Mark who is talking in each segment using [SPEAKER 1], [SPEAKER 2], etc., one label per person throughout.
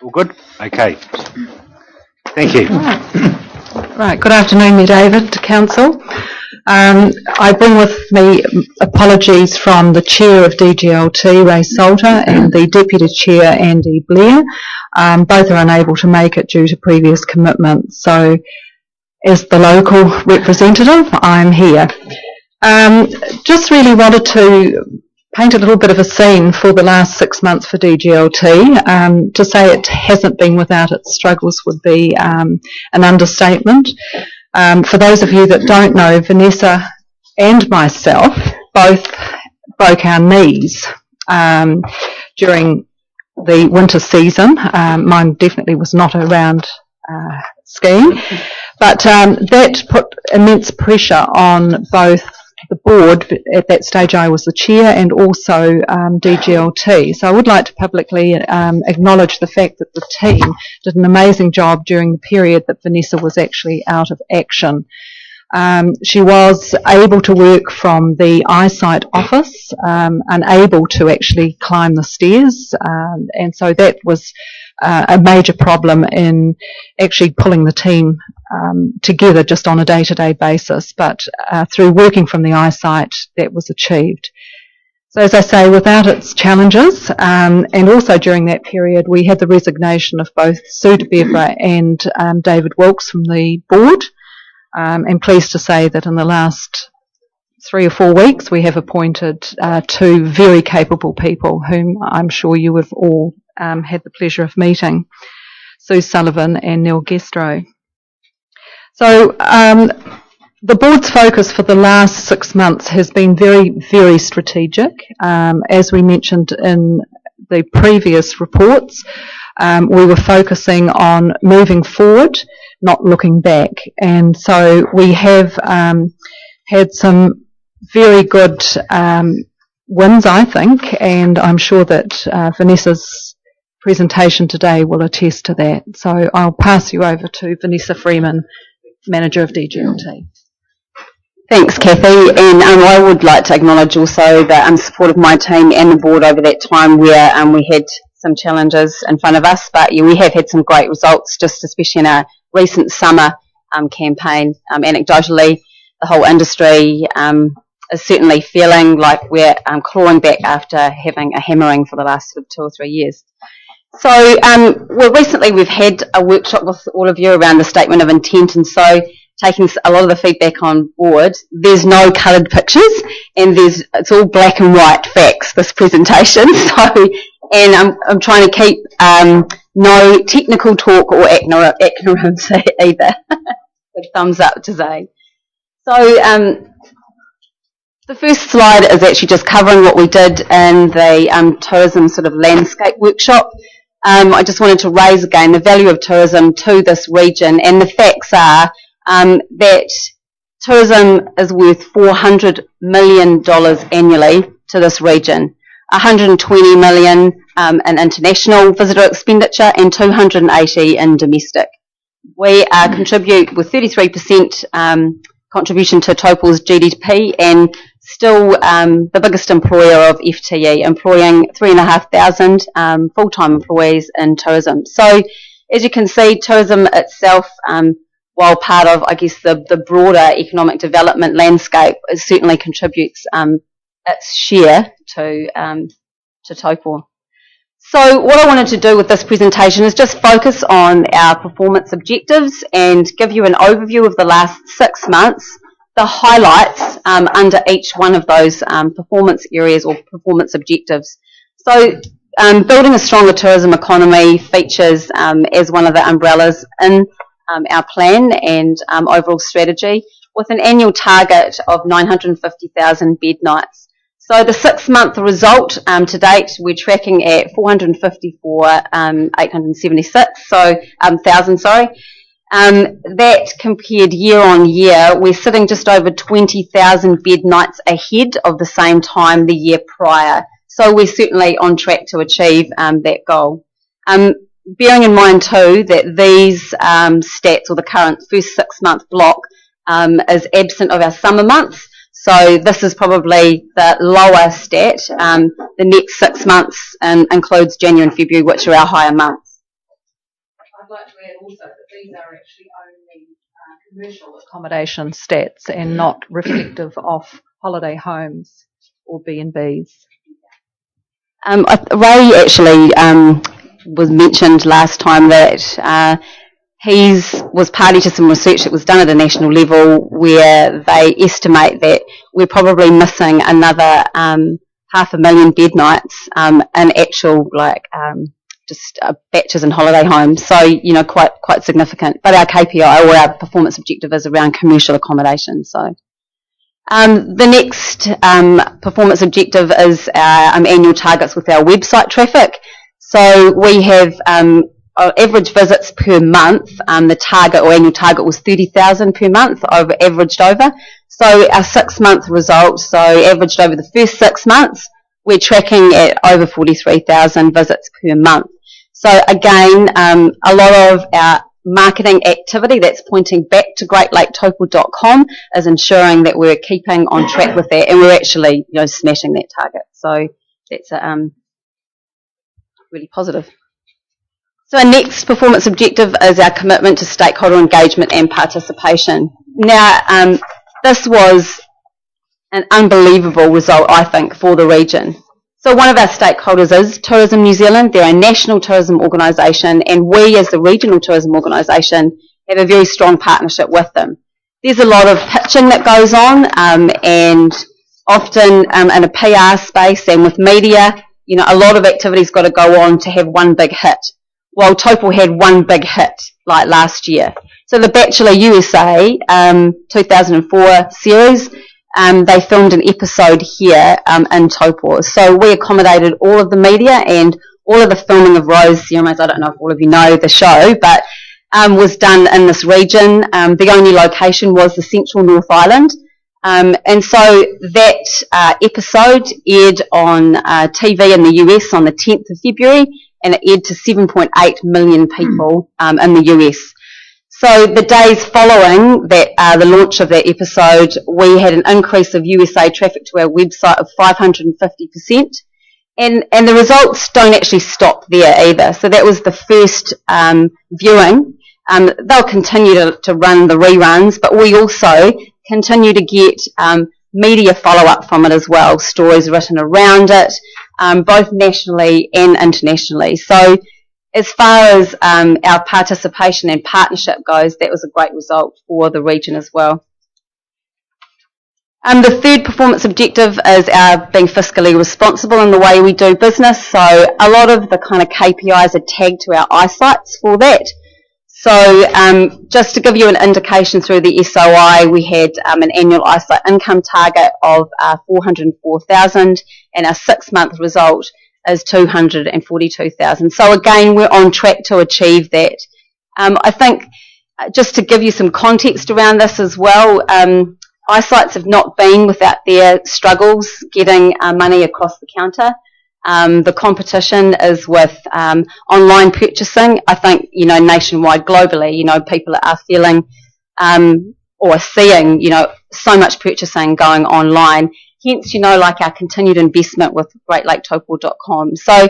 [SPEAKER 1] All good? Okay. Thank you.
[SPEAKER 2] Right. Good afternoon, Mayor David, to Council. I bring with me apologies from the Chair of DGLT, Ray Salter, and the Deputy Chair, Andy Blair. Both are unable to make it due to previous commitments. So, as the local representative, I'm here. Just really wanted to paint a little bit of a scene for the last 6 months for DGLT. To say it hasn't been without its struggles would be an understatement. For those of you that don't know, Vanessa and myself both broke our knees during the winter season. Mine definitely was not around skiing, but that put immense pressure on both the board. At that stage I was the chair, and also DGLT. So I would like to publicly acknowledge the fact that the team did an amazing job during the period that Vanessa was actually out of action. She was able to work from the eyesight office, unable to actually climb the stairs, and so that was a major problem in actually pulling the team together just on a day-to-day basis, but through working from the eyesight, that was achieved. So as I say, without its challenges, and also during that period, we had the resignation of both Sue de Bever and David Wilkes from the board. And pleased to say that in the last 3 or 4 weeks, we have appointed 2 very capable people whom I'm sure you have all had the pleasure of meeting, Sue Sullivan and Neil Gestro. So the board's focus for the last 6 months has been very, very strategic. As we mentioned in the previous reports, we were focusing on moving forward, not looking back. And so we have had some very good wins, I think, and I'm sure that Vanessa's presentation today will attest to that. So I'll pass you over to Vanessa Freeman, Manager of DGLT.
[SPEAKER 3] Thanks, Kathy, and I would like to acknowledge also the support of my team and the board over that time where we had some challenges in front of us, but yeah, we have had some great results, just especially in our recent summer campaign. Anecdotally, the whole industry is certainly feeling like we're clawing back after having a hammering for the last 2 or 3 years. So well, recently we've had a workshop with all of you around the statement of intent, and so taking a lot of the feedback on board, there's no coloured pictures, and it's all black and white facts, this presentation. So, and I'm trying to keep no technical talk or ignorance either. Big thumbs up today. So the first slide is actually just covering what we did in the tourism sort of landscape workshop. I just wanted to raise again the value of tourism to this region, and the facts are that tourism is worth $400 million annually to this region, $120 million in international visitor expenditure and $280 in domestic. We contribute with 33% contribution to Taupo's GDP, and still the biggest employer of FTE, employing 3,500 full-time employees in tourism. So as you can see, tourism itself, while part of, I guess, the broader economic development landscape, it certainly contributes its share to Taupo. So what I wanted to do with this presentation is just focus on our performance objectives and give you an overview of the last 6 months, the highlights under each one of those performance areas or performance objectives. So building a stronger tourism economy features as one of the umbrellas in our plan and overall strategy, with an annual target of 950,000 bed nights. So the 6-month result to date, we're tracking at 454,876, thousand. That compared year on year, we're sitting just over 20,000 bed nights ahead of the same time the year prior. So we're certainly on track to achieve that goal. Bearing in mind too that these stats, or the current first 6-month block, is absent of our summer months. So this is probably the lower stat. The next 6 months includes January and February, which are our higher months.
[SPEAKER 2] I'd like to add also that these are actually only commercial accommodation stats and not reflective of holiday homes or B&Bs.
[SPEAKER 3] Ray actually was mentioned last time that he was party to some research that was done at a national level where they estimate that we're probably missing another 500,000 bed nights in actual batches and holiday homes. So, quite significant. But our KPI or our performance objective is around commercial accommodation. So, the next performance objective is our annual targets with our website traffic. So we have average visits per month. The target or annual target was 30,000 per month, averaged over. So our 6-month results, so averaged over the first 6 months, we're tracking at over 43,000 visits per month. So again, a lot of our marketing activity that's pointing back to greatlaketaupo.com is ensuring that we're keeping on track with that, and we're actually, smashing that target. So that's really positive. So our next performance objective is our commitment to stakeholder engagement and participation. Now, this was an unbelievable result, I think, for the region. So one of our stakeholders is Tourism New Zealand. They're a national tourism organisation, and we as the regional tourism organisation have a very strong partnership with them. There's a lot of pitching that goes on, and often in a PR space and with media, a lot of activity's got to go on to have one big hit. Well, Taupo had one big hit, like last year. So the Bachelor USA 2004 series, they filmed an episode here in Taupo. So we accommodated all of the media and all of the filming of Rose ceremonies. I don't know if all of you know the show, but was done in this region. The only location was the Central North Island. And so that episode aired on TV in the US on the 10th of February, and it aired to 7.8 million people in the US. So the days following that, the launch of that episode, we had an increase of USA traffic to our website of 550%. And the results don't actually stop there either. So that was the first viewing. They'll continue to run the reruns, but we also continue to get media follow-up from it as well, stories written around it, both nationally and internationally. So as far as our participation and partnership goes, that was a great result for the region as well. The third performance objective is our being fiscally responsible in the way we do business. So a lot of the kind of KPIs are tagged to our eyesights for that. So just to give you an indication through the SOI, we had an annual eyesight income target of 404,000, and our 6-month result is 242,000. So again, we're on track to achieve that. I think just to give you some context around this as well, eyesights have not been without their struggles getting money across the counter. The competition is with online purchasing. I think, nationwide, globally, people are feeling or seeing, so much purchasing going online. Hence, like our continued investment with greatlaketaupo.com. So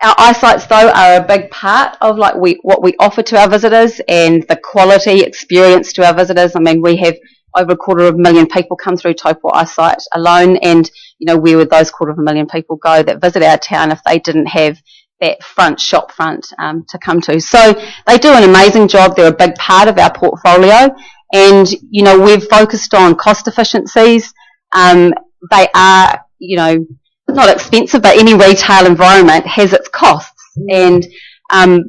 [SPEAKER 3] our eyesights, though, are a big part of what we offer to our visitors and the quality experience to our visitors. I mean, we have over 250,000 people come through Taupo Eyesight alone, and where would those 250,000 people go that visit our town if they didn't have that shop front to come to? So they do an amazing job. They're a big part of our portfolio, and we've focused on cost efficiencies. They are not expensive, but any retail environment has its costs, and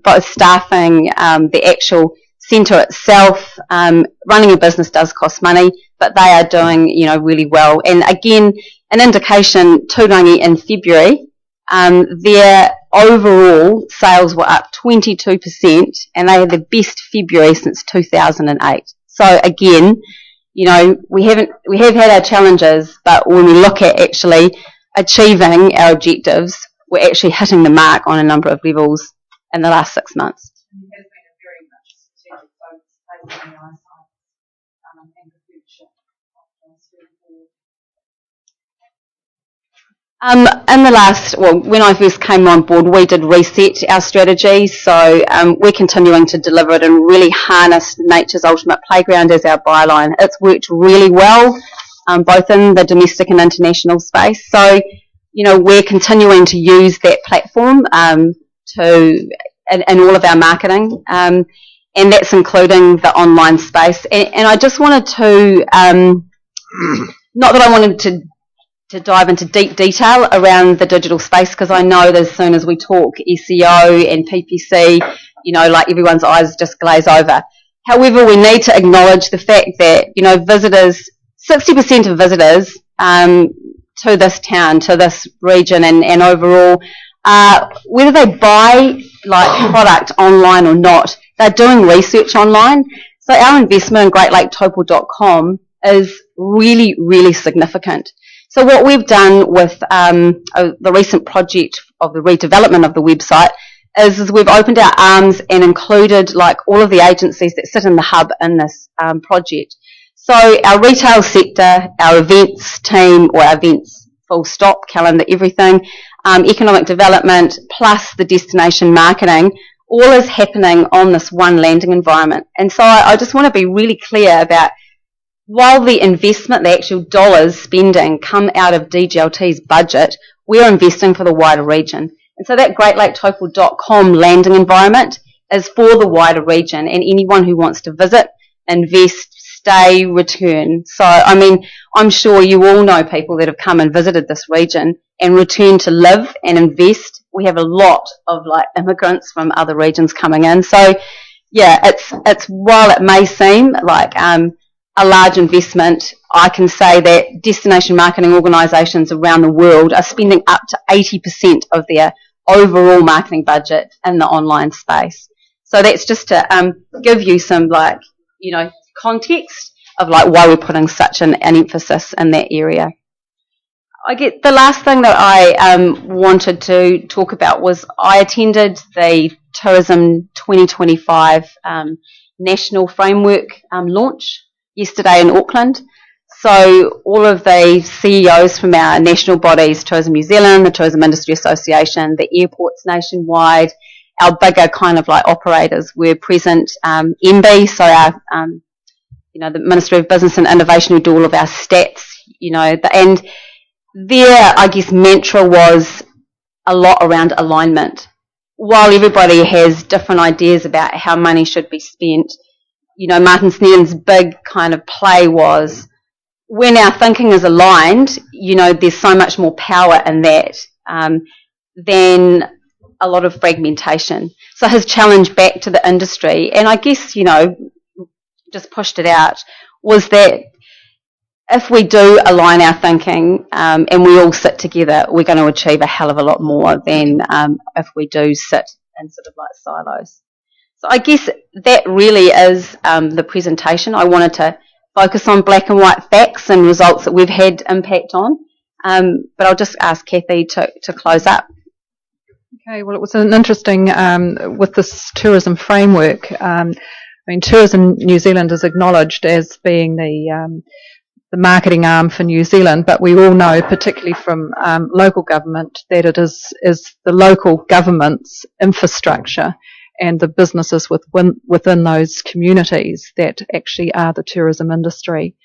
[SPEAKER 3] both staffing, the actual centre itself, running a business does cost money, but they are doing, really well. And again, an indication, Turangi in February, their overall sales were up 22%, and they had the best February since 2008. So again, we have had our challenges, but when we look at actually achieving our objectives, we're actually hitting the mark on a number of levels in the last 6 months. In the last, when I first came on board, we did reset our strategy, so we're continuing to deliver it and really harness nature's ultimate playground as our byline. It's worked really well, both in the domestic and international space. So, we're continuing to use that platform in all of our marketing, and that's including the online space. And I just wanted to, not that I wanted to dive into deep detail around the digital space, because I know that as soon as we talk SEO and PPC, like everyone's eyes just glaze over. However, we need to acknowledge the fact that, visitors, 60% of visitors to this town, to this region and overall, whether they buy product online or not, they're doing research online. So our investment in greatlaketaupo.com is really, really significant. So what we've done with the recent project of the redevelopment of the website is we've opened our arms and included all of the agencies that sit in the hub in this project. So our retail sector, our events team, or our events full stop, calendar, everything, economic development, plus the destination marketing, all is happening on this one landing environment. And so I just want to be really clear about, while the investment, the actual dollars spending come out of DGLT's budget, we are investing for the wider region. And so that greatlaketaupo.com landing environment is for the wider region and anyone who wants to visit, invest, stay, return. So, I'm sure you all know people that have come and visited this region and returned to live and invest. We have a lot of immigrants from other regions coming in. So, yeah, it's while it may seem like a large investment, I can say that destination marketing organisations around the world are spending up to 80% of their overall marketing budget in the online space. So that's just to give you some context of why we're putting such an emphasis in that area. I get the last thing that I wanted to talk about was I attended the Tourism 2025 National Framework launch yesterday in Auckland. So all of the CEOs from our national bodies, Tourism New Zealand, the Tourism Industry Association, the airports nationwide, our bigger operators were present. MB, so our the Ministry of Business and Innovation, who do all of our stats, and their, mantra was a lot around alignment. While everybody has different ideas about how money should be spent, Martin Snedden's big play was, when our thinking is aligned, there's so much more power in that than a lot of fragmentation. So his challenge back to the industry, and just pushed it out, was that if we do align our thinking and we all sit together, we're going to achieve a hell of a lot more than if we do sit in silos. So I guess that really is the presentation. I wanted to focus on black and white facts and results that we've had impact on, but I'll just ask Kathy to close up.
[SPEAKER 2] Okay, well, it was an interesting, with this tourism framework, Tourism New Zealand is acknowledged as being the marketing arm for New Zealand, but we all know, particularly from local government, that it is the local government's infrastructure and the businesses within those communities that actually are the tourism industry.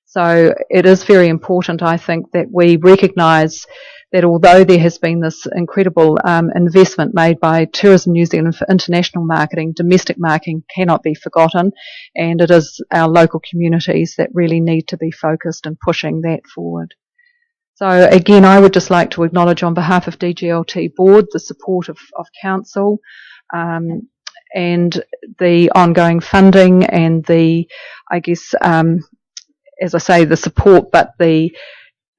[SPEAKER 2] So it is very important, I think, that we recognise that although there has been this incredible investment made by Tourism New Zealand for international marketing, domestic marketing cannot be forgotten, and it is our local communities that really need to be focused in pushing that forward. So again, I would just like to acknowledge on behalf of DGLT Board the support of Council, and the ongoing funding and the, as I say, the support, but the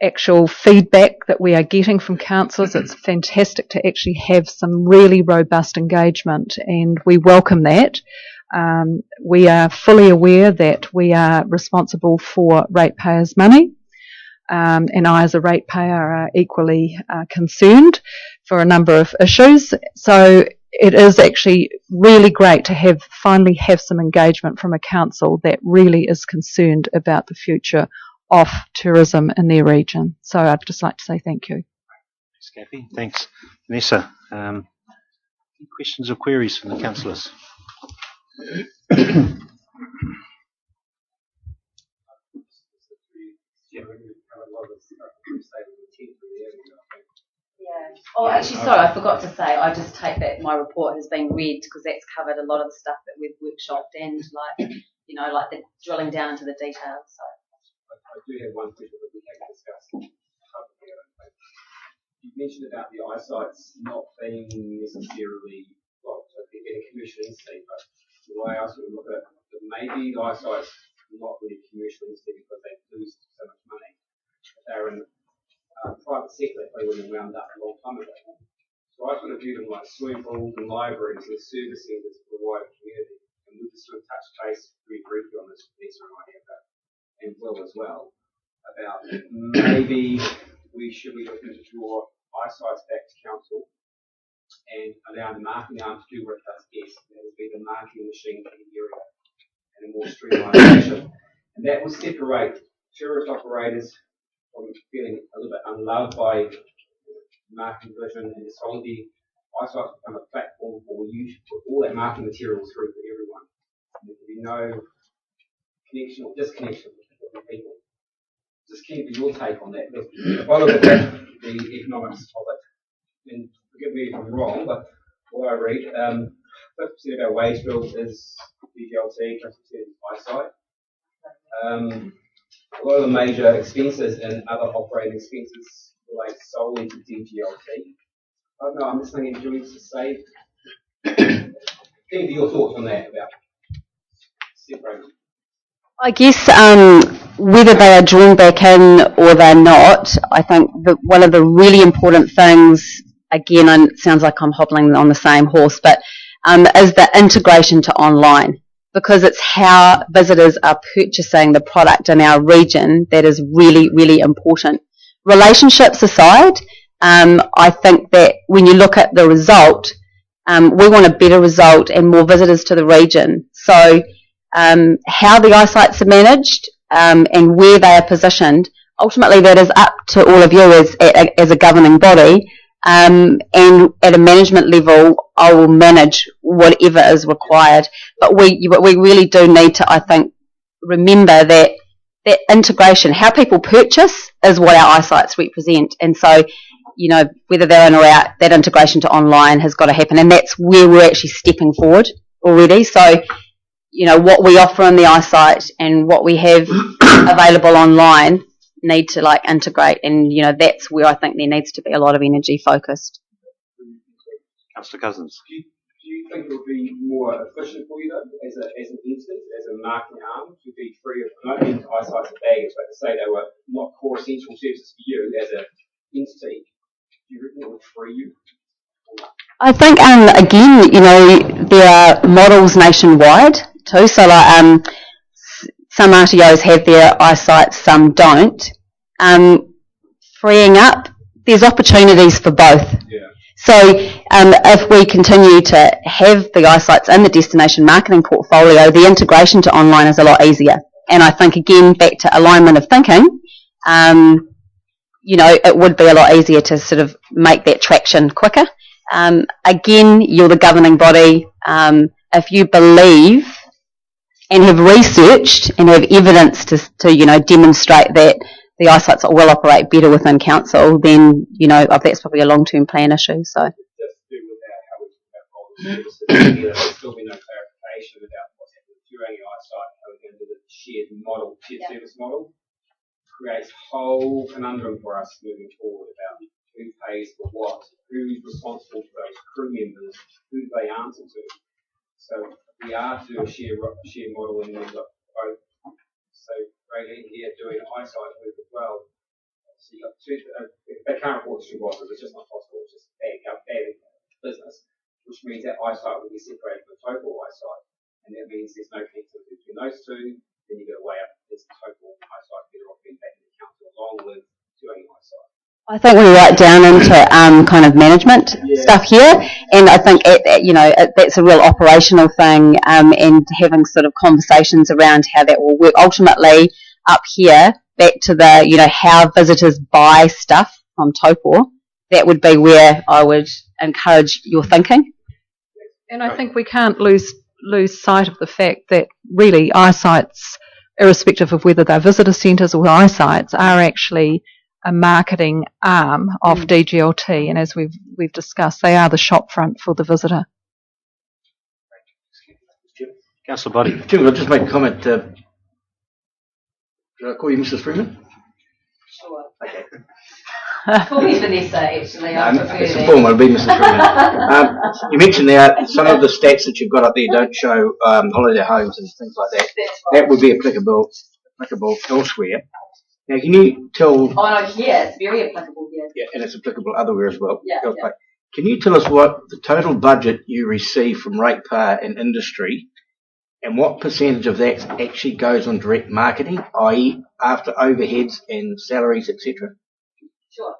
[SPEAKER 2] actual feedback that we are getting from councillors. It's fantastic to actually have some really robust engagement, and we welcome that. We are fully aware that we are responsible for ratepayers' money, and I as a ratepayer are equally concerned for a number of issues. So it is actually really great to finally have some engagement from a council that really is concerned about the future of tourism in their region. So I'd just like to say thank you.
[SPEAKER 1] Kathy. Thanks, Vanessa. Any questions or queries from the councillors?
[SPEAKER 3] Oh, actually, sorry, I forgot to say, I just take that my report has been read because that's covered a lot of the stuff that we've workshopped and like the drilling down into the details. So
[SPEAKER 4] I do have one question that we haven't discussed. You mentioned about the eyesights not being necessarily, well, so they're getting commercial entity, but the way I sort of look at it, maybe the eyesight's not really commercial entity because they lose so much money. They're in private sector, they would have wound up a long time ago. So I sort of view them like swimming pools and libraries and service centres for the wider community. And we'll just sort of touch base very briefly on this, Vanessa and I have, and Will as well, about maybe we should be looking to draw eyesights back to council and allow the marketing arm to do what it does best, and that would be the marketing machine for the area in a more streamlined fashion. And that will separate tourist operators from feeling a little bit unloved by marketing vision, and solely eyesight become a platform for you to put all that marketing material through for everyone. And there can be no connection or disconnection with different people. Just keen for your take on that. If I look at the economics of it, and forgive me if I'm wrong, but what I read, 50% of our wage bill is DGLT, 50% is eyesight. A lot of the major expenses and other operating expenses relate solely to DGLT. I don't know, I'm just thinking, do we just save? Think of your thoughts on that about separating.
[SPEAKER 3] I guess whether they are drawn back in or they're not, I think that one of the really important things, again, and it sounds like I'm hobbling on the same horse, but is the integration to online. Because it's how visitors are purchasing the product in our region that is really, really important. Relationships aside, I think that when you look at the result, we want a better result and more visitors to the region. So how the eyesights are managed and where they are positioned, ultimately that is up to all of you as a governing body. And at a management level, I will manage whatever is required. But we really do need to, I think, remember that integration, how people purchase, is what our eyesights represent. And so, whether they're in or out, that integration to online has got to happen. And that's where we're actually stepping forward already. So, what we offer in the eyesight and what we have available online need to integrate, and that's where I think there needs to be a lot of energy focused.
[SPEAKER 1] Councillor Cousins.
[SPEAKER 4] Do you think it would be more efficient for you though, as an instance, as a marketing arm, to be free of, and I don't mean eyesight's a baggage, but to say they were not core essential services for you as an entity, do you reckon it would free you?
[SPEAKER 3] I think again, there are models nationwide too, so some RTOs have their eyesight, some don't. Freeing up, there's opportunities for both.
[SPEAKER 4] Yeah.
[SPEAKER 3] So if we continue to have the eyesights in the destination marketing portfolio, the integration to online is a lot easier. And I think, again, back to alignment of thinking, it would be a lot easier to sort of make that traction quicker. Again, you're the governing body. If you believe and have researched and have evidence to demonstrate that the eyesights will operate better within council, then that's probably a long-term plan issue. So
[SPEAKER 4] just to do with that, how we talk about all the services, there's still been no clarification about what's happening with Turangi eyesight, how we're going to do the shared service model. Creates a whole conundrum for us moving forward about who pays for what, who's responsible for those crew members, who they answer to. So we are to do a share model, and we've got both. So Raylene here doing eyesight work as well. So you've got two, they can't afford two bosses, it's just not possible, it's just bad business, which means that eyesight will be separated from the total eyesight, and that means there's no connectivity between those two. Then you get a way up, there's total eyesight better off being back in the council along with Turangi eyesight.
[SPEAKER 3] I think we're right down into kind of management stuff here, and I think that's a real operational thing, and having sort of conversations around how that will work. Ultimately, up here, back to the how visitors buy stuff from Taupo, that would be where I would encourage your thinking.
[SPEAKER 2] And I think we can't lose sight of the fact that really eyesights, irrespective of whether they're visitor centres or eyesights, are actually a marketing arm of DGLT, and as we've discussed, they are the shop front for the visitor.
[SPEAKER 1] Councillor Boddy.
[SPEAKER 5] Chairman, I'll just make a comment. Should I call you Mrs. Freeman?
[SPEAKER 3] Sure.
[SPEAKER 5] Okay.
[SPEAKER 3] Call me Vanessa, actually.
[SPEAKER 5] It's a form, I'll be Mrs. Freeman. You mentioned there some of the stats that you've got up there don't show holiday homes and things like that. That would be applicable elsewhere. Now, can you tell...
[SPEAKER 3] Oh, no, yeah, it's very applicable here.
[SPEAKER 5] Yeah, and it's applicable otherwhere as well.
[SPEAKER 3] Yeah.
[SPEAKER 5] Can you tell us what the total budget you receive from ratepayer and industry, and what percentage of that actually goes on direct marketing, i.e. after overheads and salaries, etc.?
[SPEAKER 3] Sure.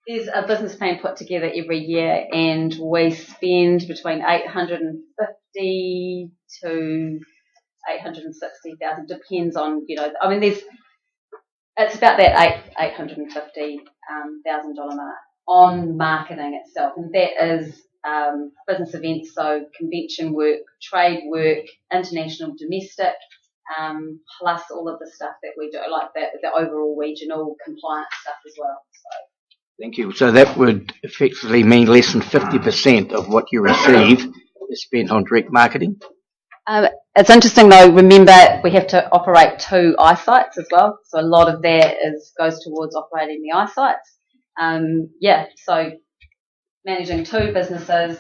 [SPEAKER 3] There's a business plan put together every year, and we spend between 850 to 860,000, depends on, I mean, it's about that $850,000 mark on marketing itself, and that is business events, so convention work, trade work, international, domestic, plus all of the stuff that we do, like the overall regional compliance stuff as well. So.
[SPEAKER 5] Thank you. So that would effectively mean less than 50% of what you receive is spent on direct marketing?
[SPEAKER 3] It's interesting though, remember we have to operate 2 eyesights as well, so a lot of that goes towards operating the eyesights. So managing 2 businesses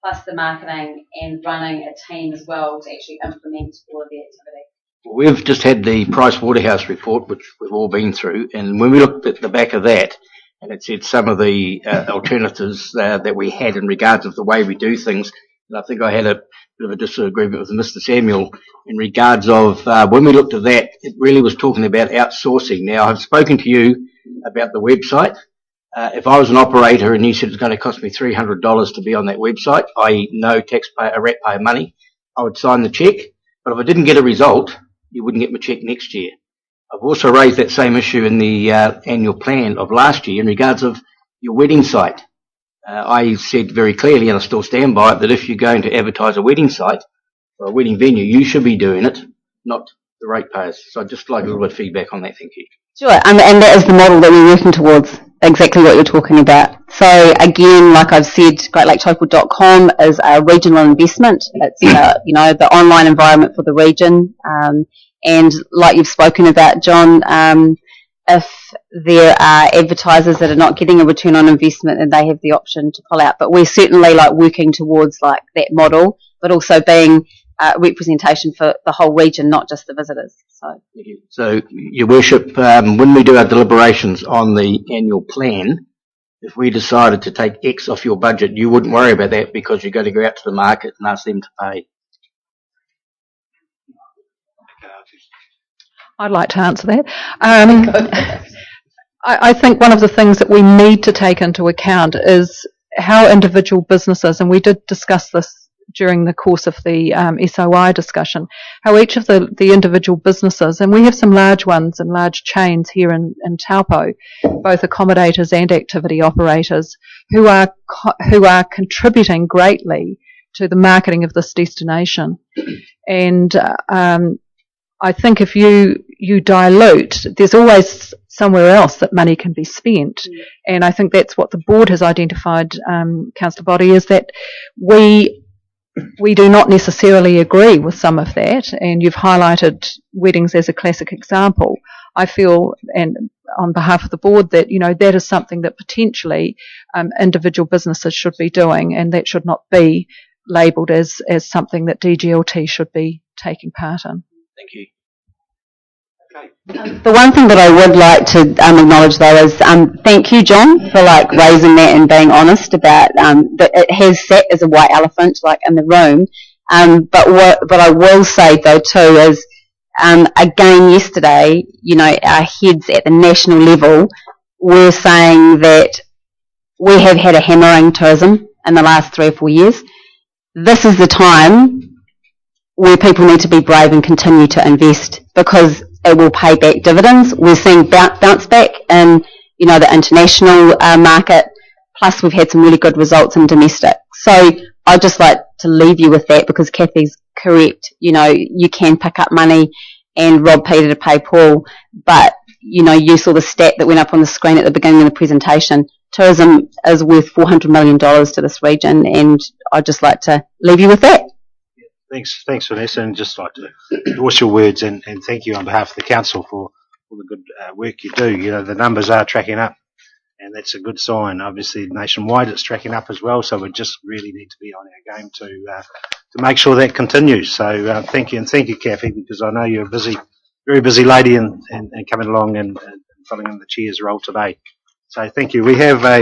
[SPEAKER 3] plus the marketing and running a team as well to actually implement all of the activity.
[SPEAKER 5] We've just had the Price Waterhouse report, which we've all been through, and when we looked at the back of that, and it said some of the alternatives that we had in regards of the way we do things, and I think I had a bit of a disagreement with Mr. Samuel in regards of when we looked at that, it really was talking about outsourcing. Now, I've spoken to you about the website. If I was an operator and you said it's going to cost me $300 to be on that website, i.e. no taxpayer, ratepayer money, I would sign the cheque. But if I didn't get a result, you wouldn't get my cheque next year. I've also raised that same issue in the annual plan of last year in regards of your wedding site. I said very clearly, and I still stand by it, that if you're going to advertise a wedding site or a wedding venue, you should be doing it, not the ratepayers. So I'd just like a little bit of feedback on that. Thank you.
[SPEAKER 3] Sure, and that is the model that we're working towards, exactly what you're talking about. So again, like I've said, greatlaketaupo.com is a regional investment. It's the online environment for the region. And like you've spoken about, John, if there are advertisers that are not getting a return on investment, then they have the option to pull out. But we're certainly working towards that model, but also being representation for the whole region, not just the visitors.
[SPEAKER 5] So, Your Worship, when we do our deliberations on the annual plan, if we decided to take X off your budget, you wouldn't worry about that because you're going to go out to the market and ask them to pay.
[SPEAKER 2] I'd like to answer that. I think one of the things that we need to take into account is how individual businesses, and we did discuss this during the course of the SOI discussion, how each of the individual businesses, and we have some large ones and large chains here in Taupo, both accommodators and activity operators, who are contributing greatly to the marketing of this destination. And I think if you dilute, there's always somewhere else that money can be spent. And I think that's what the board has identified, Councillor Boddy, is that we do not necessarily agree with some of that. And you've highlighted weddings as a classic example. I feel, and on behalf of the board, that, that is something that potentially individual businesses should be doing, and that should not be labelled as something that DGLT should be taking part in.
[SPEAKER 5] Thank you.
[SPEAKER 3] The one thing that I would like to acknowledge though is thank you, John, for raising that and being honest about that it has sat as a white elephant in the room. But what I will say though too is again yesterday, our heads at the national level were saying that we have had a hammering tourism in the last 3 or 4 years. This is the time where people need to be brave and continue to invest, because it will pay back dividends. We're seeing bounce back in, the international market, Plus, we've had some really good results in domestic. So I'd just like to leave you with that, because Kathy's correct. You know, you can pick up money and rob Peter to pay Paul, but, you know, you saw the stat that went up on the screen at the beginning of the presentation. Tourism is worth $400 million to this region, and I'd just like to leave you with that.
[SPEAKER 1] Thanks, Vanessa, and just like to endorse your words and thank you on behalf of the council for all the good work you do. You know, the numbers are tracking up, and that's a good sign. Obviously, nationwide it's tracking up as well, so we just really need to be on our game to make sure that continues. So thank you, and thank you, Kathy, because I know you're a busy, very busy lady and coming along and filling in the chair's role today. So thank you. We have a